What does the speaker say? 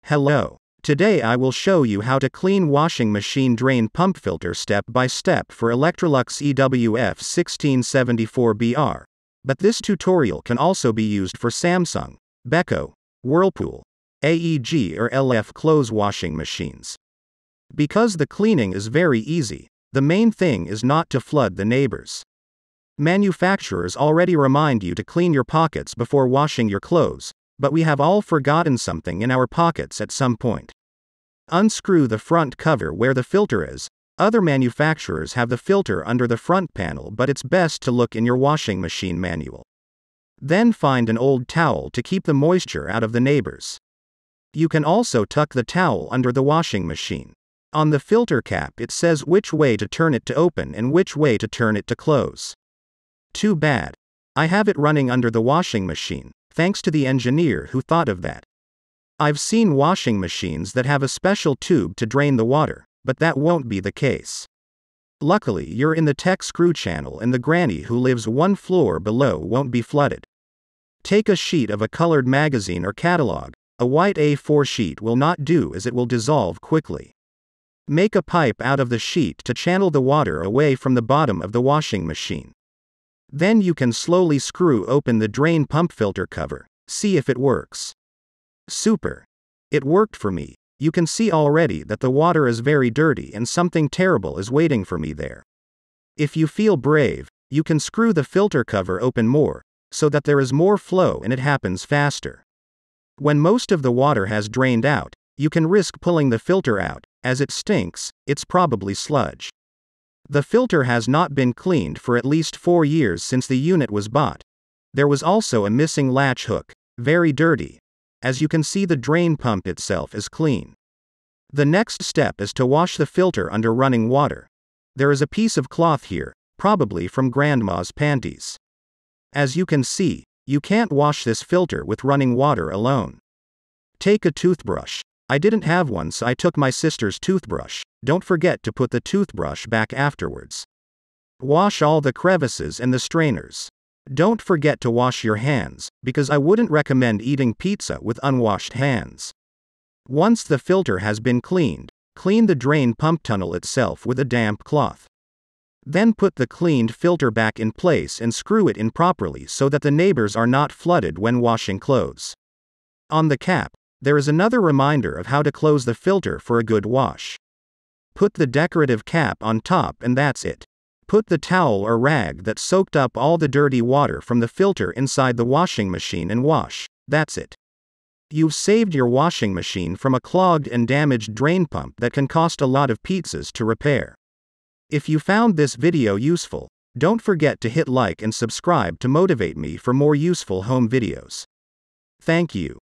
Hello. Today I will show you how to clean washing machine drain pump filter step by step for Electrolux EWF 1674BR. But this tutorial can also be used for Samsung, Beko, Whirlpool, AEG or LF clothes washing machines. Because the cleaning is very easy, the main thing is not to flood the neighbors. Manufacturers already remind you to clean your pockets before washing your clothes, but we have all forgotten something in our pockets at some point. Unscrew the front cover where the filter is. Other manufacturers have the filter under the front panel, but it's best to look in your washing machine manual. Then find an old towel to keep the moisture out of the neighbors. You can also tuck the towel under the washing machine. On the filter cap it says which way to turn it to open and which way to turn it to close. Too bad. I have it running under the washing machine, thanks to the engineer who thought of that. I've seen washing machines that have a special tube to drain the water, but that won't be the case. Luckily you're in the Techscrew channel and the granny who lives one floor below won't be flooded. Take a sheet of a colored magazine or catalog. A white A4 sheet will not do as it will dissolve quickly. Make a pipe out of the sheet to channel the water away from the bottom of the washing machine. Then you can slowly screw open the drain pump filter cover. See if it works. Super. It worked for me. You can see already that the water is very dirty and something terrible is waiting for me there. If you feel brave, you can screw the filter cover open more, so that there is more flow and it happens faster. When most of the water has drained out, you can risk pulling the filter out. As it stinks, it's probably sludge. The filter has not been cleaned for at least 4 years since the unit was bought. There was also a missing latch hook, very dirty. As you can see, the drain pump itself is clean. The next step is to wash the filter under running water. There is a piece of cloth here, probably from grandma's panties. As you can see, you can't wash this filter with running water alone. Take a toothbrush. I didn't have one, so I took my sister's toothbrush. Don't forget to put the toothbrush back afterwards. Wash all the crevices and the strainers. Don't forget to wash your hands, because I wouldn't recommend eating pizza with unwashed hands. Once the filter has been cleaned, clean the drain pump tunnel itself with a damp cloth. Then put the cleaned filter back in place and screw it in properly so that the neighbors are not flooded when washing clothes. On the cap, there is another reminder of how to close the filter for a good wash. Put the decorative cap on top and that's it. Put the towel or rag that soaked up all the dirty water from the filter inside the washing machine and wash. That's it. You've saved your washing machine from a clogged and damaged drain pump that can cost a lot of pizzas to repair. If you found this video useful, don't forget to hit like and subscribe to motivate me for more useful home videos. Thank you.